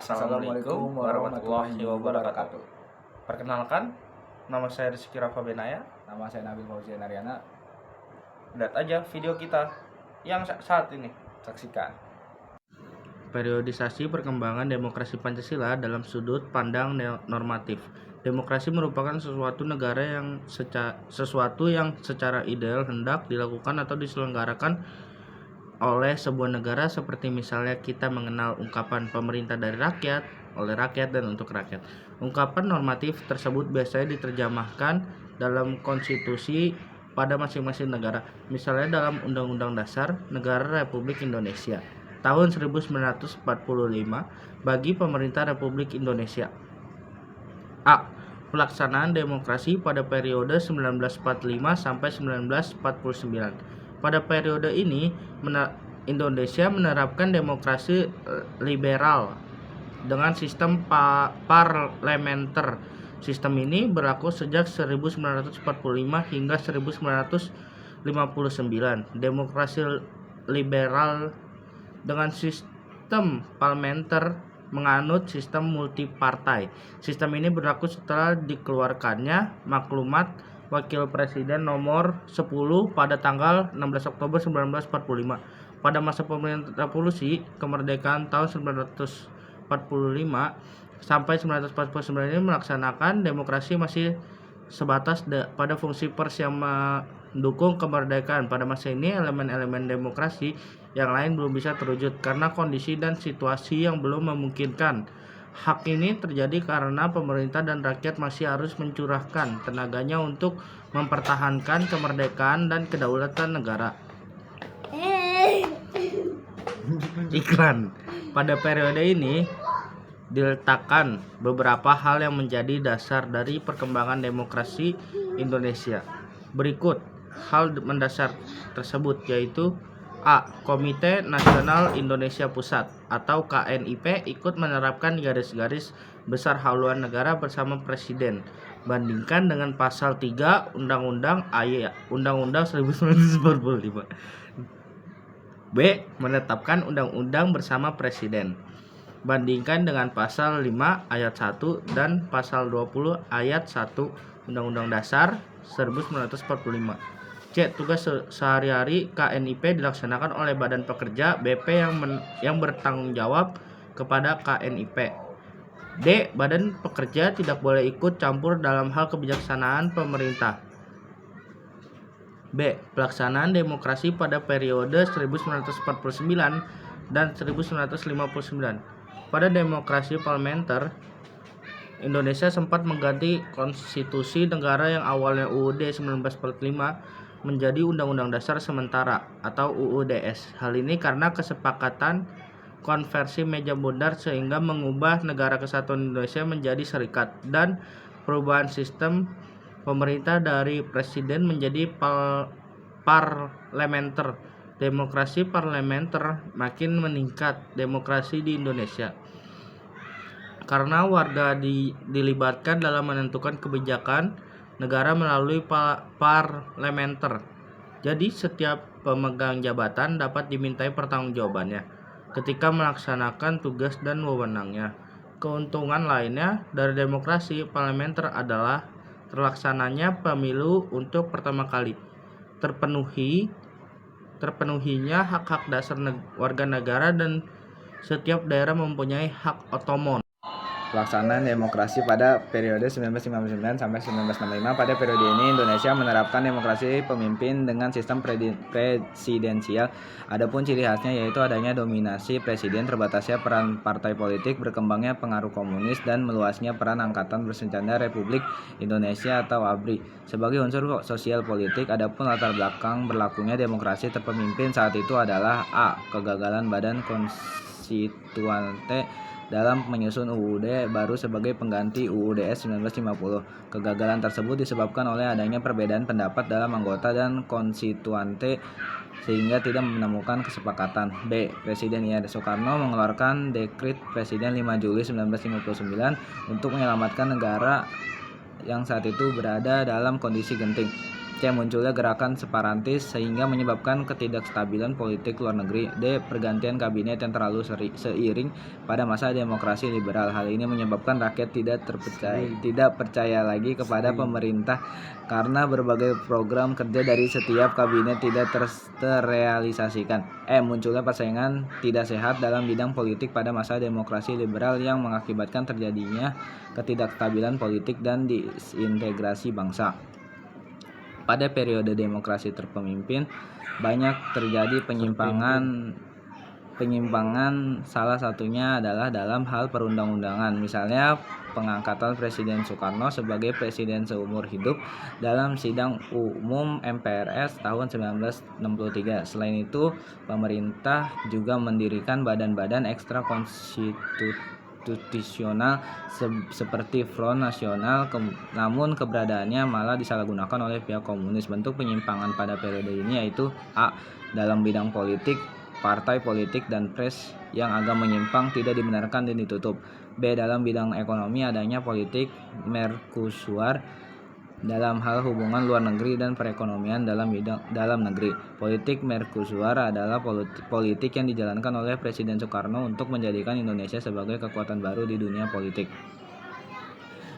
Assalamualaikum warahmatullahi wabarakatuh. Perkenalkan, nama saya Rizky Rafa Benaya. Nama saya Nabil Fauzian Aryana. Lihat aja video kita yang saat ini. Saksikan. Periodisasi perkembangan demokrasi Pancasila dalam sudut pandang normatif. Demokrasi merupakan sesuatu yang secara ideal hendak dilakukan atau diselenggarakan oleh sebuah negara, seperti misalnya kita mengenal ungkapan pemerintah dari rakyat, oleh rakyat, dan untuk rakyat. Ungkapan normatif tersebut biasanya diterjemahkan dalam konstitusi pada masing-masing negara. Misalnya dalam Undang-Undang Dasar Negara Republik Indonesia tahun 1945 bagi pemerintah Republik Indonesia. A. Pelaksanaan demokrasi pada periode 1945 sampai 1949. Pada periode ini, Indonesia menerapkan demokrasi liberal dengan sistem parlementer. Sistem ini berlaku sejak 1945 hingga 1959. Demokrasi liberal dengan sistem parlementer menganut sistem multipartai. Sistem ini berlaku setelah dikeluarkannya Maklumat Wakil Presiden nomor 10 pada tanggal 16 Oktober 1945. Pada masa pemerintahan Revolusi Kemerdekaan tahun 1945 sampai 1949 ini melaksanakan demokrasi masih sebatas pada fungsi pers yang mendukung kemerdekaan. Pada masa ini elemen-elemen demokrasi yang lain belum bisa terwujud karena kondisi dan situasi yang belum memungkinkan. Hak ini terjadi karena pemerintah dan rakyat masih harus mencurahkan tenaganya untuk mempertahankan kemerdekaan dan kedaulatan negara. Iklan. Pada periode ini diletakkan beberapa hal yang menjadi dasar dari perkembangan demokrasi Indonesia. Berikut hal mendasar tersebut, yaitu A. Komite Nasional Indonesia Pusat atau KNIP ikut menerapkan garis-garis besar haluan negara bersama Presiden. Bandingkan dengan pasal 3 Undang-Undang 1945. B. Menetapkan undang-undang bersama Presiden. Bandingkan dengan pasal 5 ayat 1 dan pasal 20 ayat 1 Undang-Undang Dasar 1945. C. Tugas sehari-hari KNIP dilaksanakan oleh Badan Pekerja BP yang bertanggung jawab kepada KNIP. D. Badan Pekerja tidak boleh ikut campur dalam hal kebijaksanaan pemerintah. B. Pelaksanaan demokrasi pada periode 1949 dan 1959. Pada demokrasi parlementer, Indonesia sempat mengganti konstitusi negara yang awalnya UUD 1945 menjadi Undang-Undang Dasar Sementara atau UUDS. Hal ini karena kesepakatan konversi meja bundar sehingga mengubah Negara Kesatuan Indonesia menjadi serikat, dan perubahan sistem pemerintah dari presiden menjadi parlementer. Demokrasi parlementer makin meningkat demokrasi di Indonesia karena warga dilibatkan dalam menentukan kebijakan negara melalui parlementer. Jadi setiap pemegang jabatan dapat dimintai pertanggungjawabannya ketika melaksanakan tugas dan wewenangnya. Keuntungan lainnya dari demokrasi parlementer adalah terlaksananya pemilu untuk pertama kali, terpenuhinya hak-hak dasar warga negara, dan setiap daerah mempunyai hak otonom. Pelaksanaan demokrasi pada periode 1959 sampai 1965. Pada periode ini Indonesia menerapkan demokrasi pemimpin dengan sistem presidensial. Adapun ciri khasnya yaitu adanya dominasi presiden, terbatasnya peran partai politik, berkembangnya pengaruh komunis, dan meluasnya peran Angkatan Bersenjata Republik Indonesia atau ABRI sebagai unsur sosial politik. Adapun latar belakang berlakunya demokrasi terpemimpin saat itu adalah A. Kegagalan Badan Konstituante dalam menyusun UUD baru sebagai pengganti UUDS 1950. Kegagalan tersebut disebabkan oleh adanya perbedaan pendapat dalam anggota dan konstituante sehingga tidak menemukan kesepakatan. B. Presiden I. Soekarno mengeluarkan Dekrit Presiden 5 Juli 1959 untuk menyelamatkan negara yang saat itu berada dalam kondisi genting. C. Munculnya gerakan separatis sehingga menyebabkan ketidakstabilan politik luar negeri. D. Pergantian kabinet yang terlalu seiring pada masa demokrasi liberal. Hal ini menyebabkan rakyat tidak percaya lagi kepada pemerintah karena berbagai program kerja dari setiap kabinet tidak terrealisasikan. E. Munculnya persaingan tidak sehat dalam bidang politik pada masa demokrasi liberal yang mengakibatkan terjadinya ketidakstabilan politik dan disintegrasi bangsa. Pada periode demokrasi terpemimpin banyak terjadi penyimpangan, salah satunya adalah dalam hal perundang-undangan. Misalnya pengangkatan Presiden Soekarno sebagai presiden seumur hidup dalam sidang umum MPRS tahun 1963. Selain itu, pemerintah juga mendirikan badan-badan ekstra konstitusional seperti Front Nasional, namun keberadaannya malah disalahgunakan oleh pihak komunis. Bentuk penyimpangan pada periode ini yaitu A. Dalam bidang politik, partai politik dan pres yang agak menyimpang tidak dibenarkan dan ditutup. B. Dalam bidang ekonomi, adanya politik Mercusuar dalam hal hubungan luar negeri dan perekonomian dalam negeri. Politik Mercusuar adalah politik yang dijalankan oleh Presiden Soekarno untuk menjadikan Indonesia sebagai kekuatan baru di dunia politik.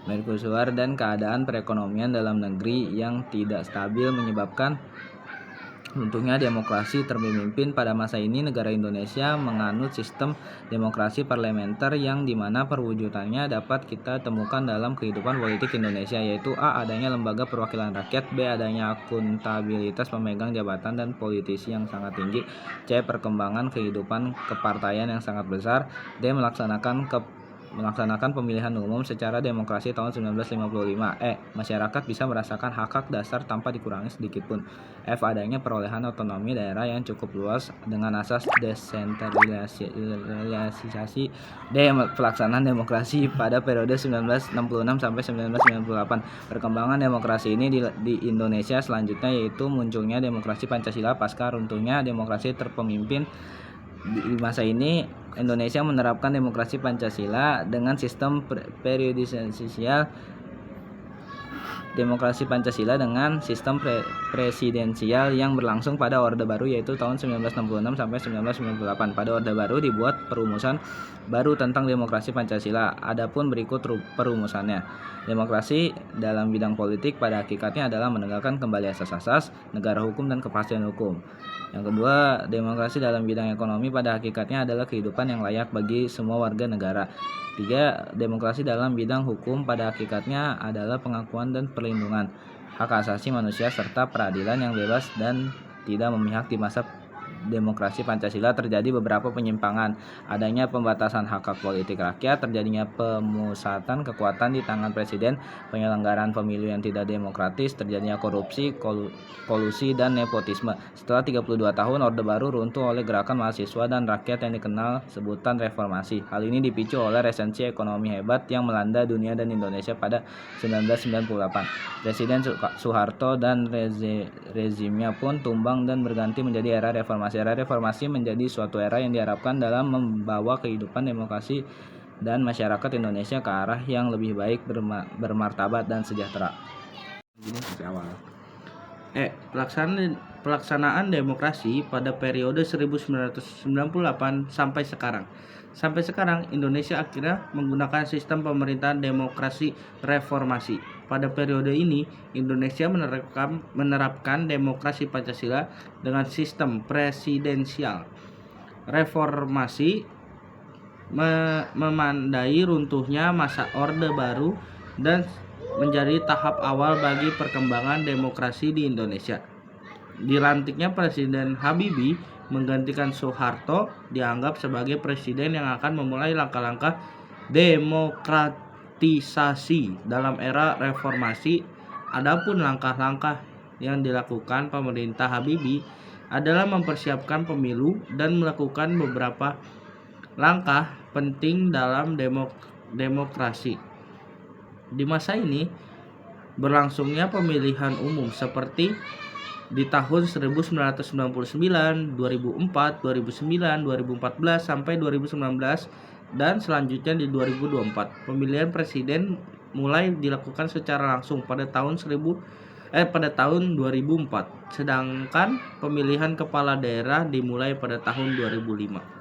Mercusuar dan keadaan perekonomian dalam negeri yang tidak stabil menyebabkan runtuhnya demokrasi terpemimpin. Pada masa ini negara Indonesia menganut sistem demokrasi parlementer yang dimana perwujudannya dapat kita temukan dalam kehidupan politik Indonesia, yaitu A. Adanya lembaga perwakilan rakyat. B. Adanya akuntabilitas pemegang jabatan dan politisi yang sangat tinggi. C. Perkembangan kehidupan kepartaian yang sangat besar. D. Melaksanakan pemilihan umum secara demokrasi tahun 1955. E. Masyarakat bisa merasakan hak-hak dasar tanpa dikurangi sedikitpun. F. Adanya perolehan otonomi daerah yang cukup luas dengan asas desentralisasi. D. Pelaksanaan demokrasi pada periode 1966 sampai 1998. Perkembangan demokrasi ini di Indonesia selanjutnya yaitu munculnya demokrasi Pancasila pasca runtuhnya demokrasi terpemimpin. Di masa ini Indonesia menerapkan demokrasi Pancasila dengan sistem presidensial yang berlangsung pada Orde Baru yaitu tahun 1966 sampai 1998. Pada Orde Baru dibuat perumusan baru tentang demokrasi Pancasila. Adapun berikut perumusannya. Demokrasi dalam bidang politik pada hakikatnya adalah menegakkan kembali asas-asas negara hukum dan kepastian hukum. Yang kedua, demokrasi dalam bidang ekonomi pada hakikatnya adalah kehidupan yang layak bagi semua warga negara. 3. Demokrasi dalam bidang hukum pada hakikatnya adalah pengakuan dan perlindungan hak asasi manusia serta peradilan yang bebas dan tidak memihak. Di masa demokrasi Pancasila terjadi beberapa penyimpangan, adanya pembatasan hak-hak politik rakyat, terjadinya pemusatan kekuatan di tangan presiden, penyelenggaraan pemilu yang tidak demokratis, terjadinya korupsi, kolusi dan nepotisme. Setelah 32 tahun Orde Baru runtuh oleh gerakan mahasiswa dan rakyat yang dikenal sebutan reformasi. Hal ini dipicu oleh resesi ekonomi hebat yang melanda dunia dan Indonesia pada 1998. Presiden Soeharto dan rezimnya pun tumbang dan berganti menjadi era reformasi. Era reformasi menjadi suatu era yang diharapkan dalam membawa kehidupan demokrasi dan masyarakat Indonesia ke arah yang lebih baik, bermartabat dan sejahtera. Ini seperti awal. Pelaksanaan demokrasi pada periode 1998 sampai sekarang. Sampai sekarang Indonesia akhirnya menggunakan sistem pemerintahan demokrasi reformasi. Pada periode ini Indonesia menerapkan demokrasi Pancasila dengan sistem presidensial. Reformasi memandai runtuhnya masa Orde Baru dan menjadi tahap awal bagi perkembangan demokrasi di Indonesia. Dilantiknya Presiden Habibie menggantikan Soeharto dianggap sebagai presiden yang akan memulai langkah-langkah demokratisasi dalam era reformasi. Adapun langkah-langkah yang dilakukan pemerintah Habibie adalah mempersiapkan pemilu dan melakukan beberapa langkah penting dalam demokrasi. Di masa ini berlangsungnya pemilihan umum seperti di tahun 1999, 2004, 2009, 2014 sampai 2019 dan selanjutnya di 2024. Pemilihan presiden mulai dilakukan secara langsung pada tahun pada tahun 2004, sedangkan pemilihan kepala daerah dimulai pada tahun 2005.